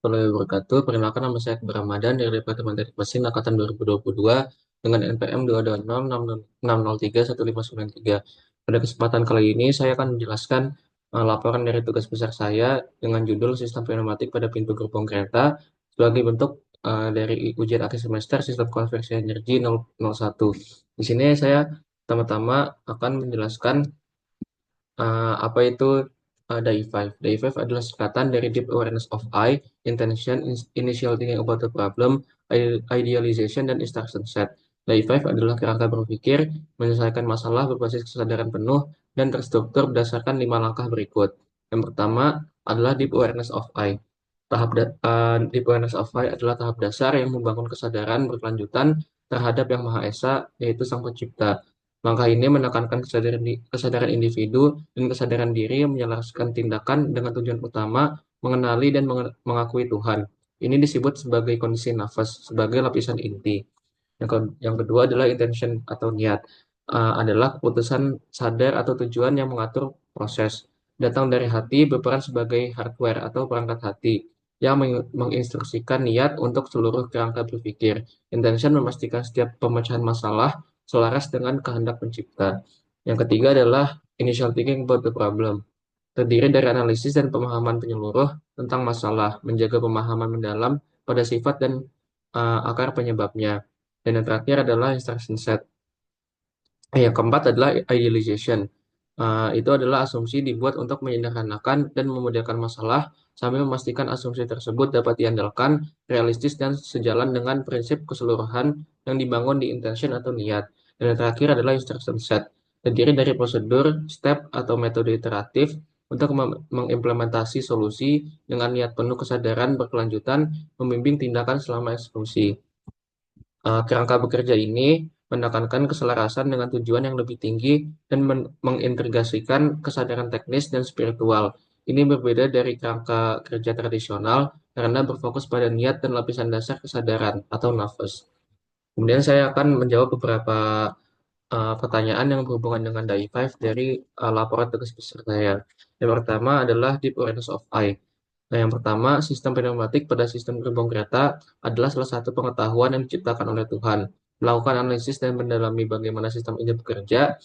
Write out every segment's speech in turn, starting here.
Warahmatullahi wabarakatuh. Perkenalkan nama saya Akbar Ramadan dari Departemen Teknik Mesin Angkatan 2022 dengan NPM 22660315993. Pada kesempatan kali ini saya akan menjelaskan laporan dari tugas besar saya dengan judul Sistem Pneumatik pada Pintu Gerbong Kereta sebagai bentuk dari ujian akhir semester Sistem Konversi Energi 001. Di sini saya pertama-tama akan menjelaskan apa itu DAI5? DAI5 adalah singkatan dari Deep Awareness of I, Intention, Initial Thinking About the Problem, Idealization, dan Instruction Set. DAI5 adalah kerangka berpikir, menyelesaikan masalah berbasis kesadaran penuh, dan terstruktur berdasarkan 5 langkah berikut. Yang pertama adalah Deep Awareness of I. Deep Awareness of I adalah tahap dasar yang membangun kesadaran berkelanjutan terhadap Yang Maha Esa, yaitu Sang Pencipta. Langkah ini menekankan kesadaran individu dan kesadaran diri yang menyelaraskan tindakan dengan tujuan utama mengenali dan mengakui Tuhan. Ini disebut sebagai kondisi nafas, sebagai lapisan inti. Yang kedua adalah intention atau niat. Adalah keputusan sadar atau tujuan yang mengatur proses. Datang dari hati berperan sebagai hardware atau perangkat hati yang menginstruksikan niat untuk seluruh kerangka berpikir. Intention memastikan setiap pemecahan masalah selaras dengan kehendak pencipta. Yang ketiga adalah initial thinking about the problem. Terdiri dari analisis dan pemahaman penyeluruh tentang masalah, menjaga pemahaman mendalam pada sifat dan akar penyebabnya. Dan yang terakhir adalah instruction set. Yang keempat adalah idealization. Itu adalah asumsi dibuat untuk menyederhanakan dan memudahkan masalah sambil memastikan asumsi tersebut dapat diandalkan, realistis, dan sejalan dengan prinsip keseluruhan yang dibangun di intention atau niat. Dan yang terakhir adalah instruction set. Terdiri dari prosedur, step, atau metode iteratif untuk mengimplementasi solusi dengan niat penuh kesadaran berkelanjutan, membimbing tindakan selama eksekusi. Kerangka bekerja ini menekankan keselarasan dengan tujuan yang lebih tinggi dan mengintegrasikan kesadaran teknis dan spiritual. Ini berbeda dari kerangka kerja tradisional karena berfokus pada niat dan lapisan dasar kesadaran atau nafas. Kemudian saya akan menjawab beberapa pertanyaan yang berhubungan dengan DAI5 dari laporan tugas besar saya. Yang pertama adalah Deep Awareness of I. Nah, yang pertama, sistem pneumatik pada sistem gerbong kereta adalah salah satu pengetahuan yang diciptakan oleh Tuhan. Melakukan analisis dan mendalami bagaimana sistem ini bekerja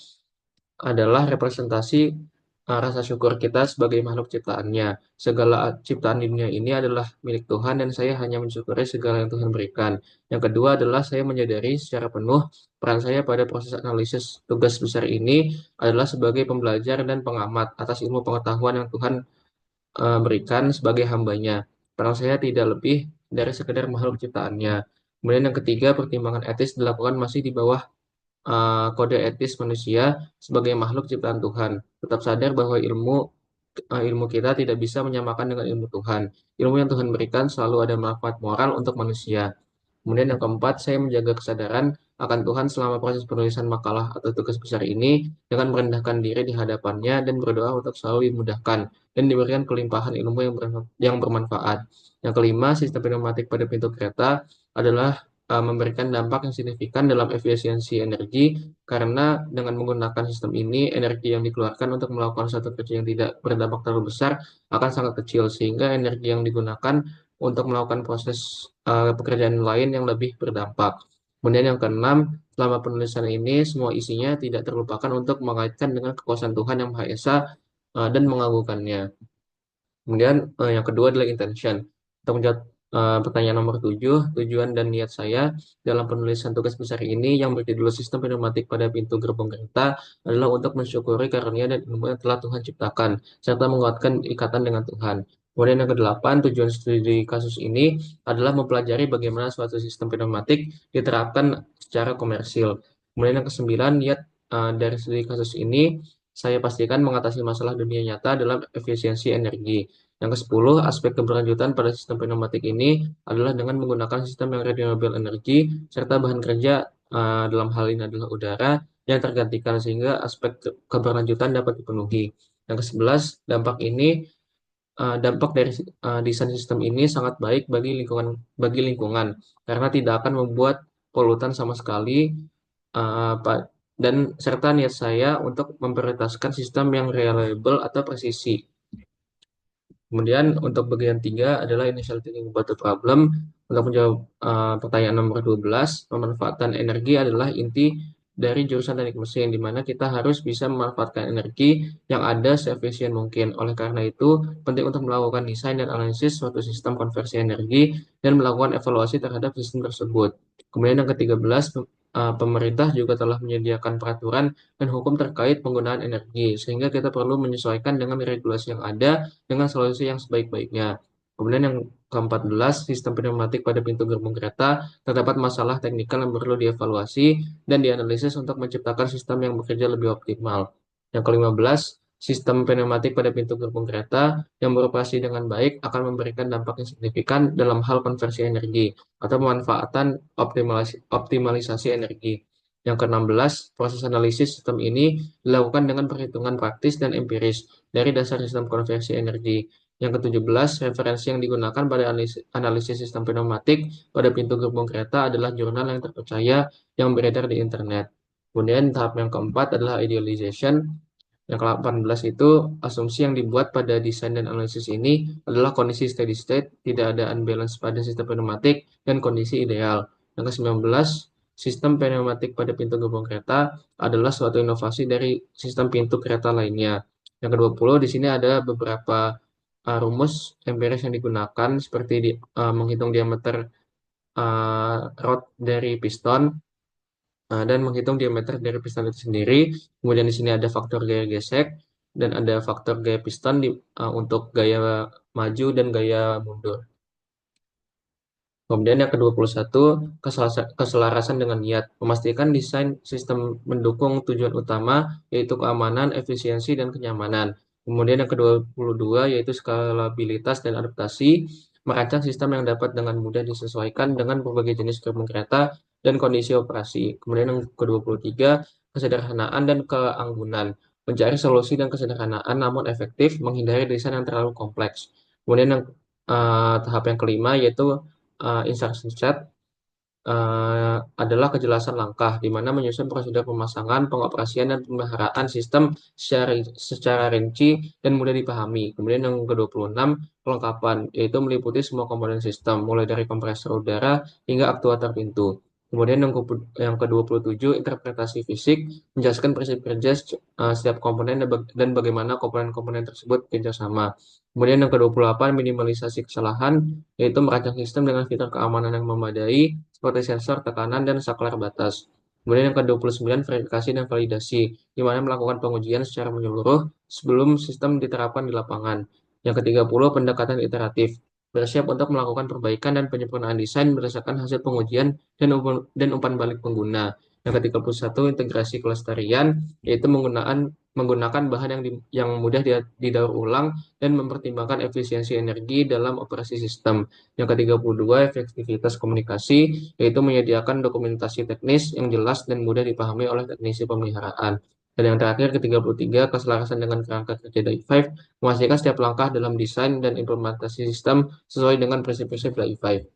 adalah representasi rasa syukur kita sebagai makhluk ciptaannya. Segala ciptaan di dunia ini adalah milik Tuhan dan saya hanya mensyukuri segala yang Tuhan berikan. Yang kedua adalah saya menyadari secara penuh peran saya pada proses analisis tugas besar ini adalah sebagai pembelajar dan pengamat atas ilmu pengetahuan yang Tuhan berikan sebagai hambanya. Peran saya tidak lebih dari sekedar makhluk ciptaannya. Kemudian yang ketiga, pertimbangan etis dilakukan masih di bawah kode etis manusia sebagai makhluk ciptaan Tuhan. Tetap sadar bahwa ilmu kita tidak bisa menyamakan dengan ilmu Tuhan. Ilmu yang Tuhan berikan selalu ada manfaat moral untuk manusia. Kemudian yang keempat, saya menjaga kesadaran akan Tuhan selama proses penulisan makalah atau tugas besar ini dengan merendahkan diri di hadapannya dan berdoa untuk selalu dimudahkan dan diberikan kelimpahan ilmu yang bermanfaat. Yang kelima, sistem pneumatik pada pintu kereta adalah memberikan dampak yang signifikan dalam efisiensi energi karena dengan menggunakan sistem ini, energi yang dikeluarkan untuk melakukan satu kerja yang tidak berdampak terlalu besar akan sangat kecil sehingga energi yang digunakan untuk melakukan proses pekerjaan lain yang lebih berdampak. Kemudian yang keenam, selama penulisan ini semua isinya tidak terlupakan untuk mengaitkan dengan kekuasaan Tuhan yang Maha Esa dan mengagungkannya. Kemudian yang kedua adalah intention. Untuk menjawab pertanyaan nomor 7, tujuan dan niat saya dalam penulisan tugas besar ini yang berjudul Sistem Pneumatik pada Pintu Gerbong Kereta adalah untuk mensyukuri karunia dan ilmu yang telah Tuhan ciptakan, serta menguatkan ikatan dengan Tuhan. Kemudian yang kedelapan, tujuan studi kasus ini adalah mempelajari bagaimana suatu sistem pneumatik diterapkan secara komersil. Kemudian yang kesembilan, niat dari studi kasus ini saya pastikan mengatasi masalah dunia nyata dalam efisiensi energi. Yang ke-10, aspek keberlanjutan pada sistem pneumatik ini adalah dengan menggunakan sistem yang renewable energy serta bahan kerja dalam hal ini adalah udara yang tergantikan sehingga aspek keberlanjutan dapat dipenuhi. Yang ke-11, dampak dari desain sistem ini sangat baik bagi lingkungan karena tidak akan membuat polutan sama sekali dan serta niat saya untuk memprioritaskan sistem yang reliable atau presisi. Kemudian untuk bagian tiga adalah initial thinking about the problem. Untuk menjawab pertanyaan nomor 12, pemanfaatan energi adalah inti dari jurusan teknik mesin, di mana kita harus bisa memanfaatkan energi yang ada seefisien mungkin. Oleh karena itu, penting untuk melakukan desain dan analisis suatu sistem konversi energi dan melakukan evaluasi terhadap sistem tersebut. Kemudian yang ke-13, pemerintah juga telah menyediakan peraturan dan hukum terkait penggunaan energi, sehingga kita perlu menyesuaikan dengan regulasi yang ada dengan solusi yang sebaik-baiknya. Kemudian yang ke-14, sistem pneumatik pada pintu gerbong kereta terdapat masalah teknikal yang perlu dievaluasi dan dianalisis untuk menciptakan sistem yang bekerja lebih optimal. Yang ke-15, sistem pneumatik pada pintu gerbong kereta yang beroperasi dengan baik akan memberikan dampak yang signifikan dalam hal konversi energi atau pemanfaatan optimalisasi energi. Yang ke-16, proses analisis sistem ini dilakukan dengan perhitungan praktis dan empiris dari dasar sistem konversi energi. Yang ke-17, referensi yang digunakan pada analisis sistem pneumatik pada pintu gerbong kereta adalah jurnal yang terpercaya yang beredar di internet. Kemudian tahap yang keempat adalah idealization. Yang ke-18 itu asumsi yang dibuat pada desain dan analisis ini adalah kondisi steady state, tidak ada unbalance pada sistem pneumatik, dan kondisi ideal. Yang ke-19, sistem pneumatik pada pintu gerbong kereta adalah suatu inovasi dari sistem pintu kereta lainnya. Yang ke-20, di sini ada beberapa rumus empiris yang digunakan seperti menghitung diameter rod dari piston, dan menghitung diameter dari piston itu sendiri. Kemudian di sini ada faktor gaya gesek dan ada faktor gaya piston untuk gaya maju dan gaya mundur. Kemudian yang ke-21, keselarasan dengan niat. Memastikan desain sistem mendukung tujuan utama, yaitu keamanan, efisiensi, dan kenyamanan. Kemudian yang ke-22, yaitu skalabilitas dan adaptasi. Merancang sistem yang dapat dengan mudah disesuaikan dengan berbagai jenis gerbong kereta dan kondisi operasi. Kemudian yang ke-23, kesederhanaan dan keanggunan. Mencari solusi dan kesederhanaan namun efektif, menghindari desain yang terlalu kompleks. Kemudian yang tahap yang kelima, yaitu instruction set adalah kejelasan langkah, di mana menyusun prosedur pemasangan, pengoperasian, dan pemeliharaan sistem secara rinci dan mudah dipahami. Kemudian yang ke-26, kelengkapan, yaitu meliputi semua komponen sistem, mulai dari kompresor udara hingga aktuator pintu. Kemudian yang ke-27, interpretasi fisik, menjelaskan prinsip kerja setiap komponen dan bagaimana komponen-komponen tersebut bekerja sama. Kemudian yang ke-28, minimalisasi kesalahan, yaitu merancang sistem dengan fitur keamanan yang memadai, seperti sensor, tekanan, dan saklar batas. Kemudian yang ke-29, verifikasi dan validasi, di mana melakukan pengujian secara menyeluruh sebelum sistem diterapkan di lapangan. Yang ke-30, pendekatan iteratif, bersiap untuk melakukan perbaikan dan penyempurnaan desain berdasarkan hasil pengujian dan umpan balik pengguna. Yang ke-31, integrasi kelestarian, yaitu menggunakan bahan yang mudah didaur ulang dan mempertimbangkan efisiensi energi dalam operasi sistem. Yang ke-32, efektivitas komunikasi, yaitu menyediakan dokumentasi teknis yang jelas dan mudah dipahami oleh teknisi pemeliharaan. Dan yang terakhir, ke-33, keselarasan dengan kerangka kerja DAI5, memastikan setiap langkah dalam desain dan implementasi sistem sesuai dengan prinsip-prinsip DAI5.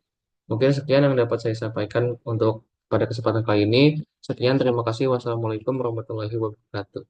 Mungkin sekian yang dapat saya sampaikan untuk pada kesempatan kali ini. Sekian, terima kasih. Wassalamualaikum warahmatullahi wabarakatuh.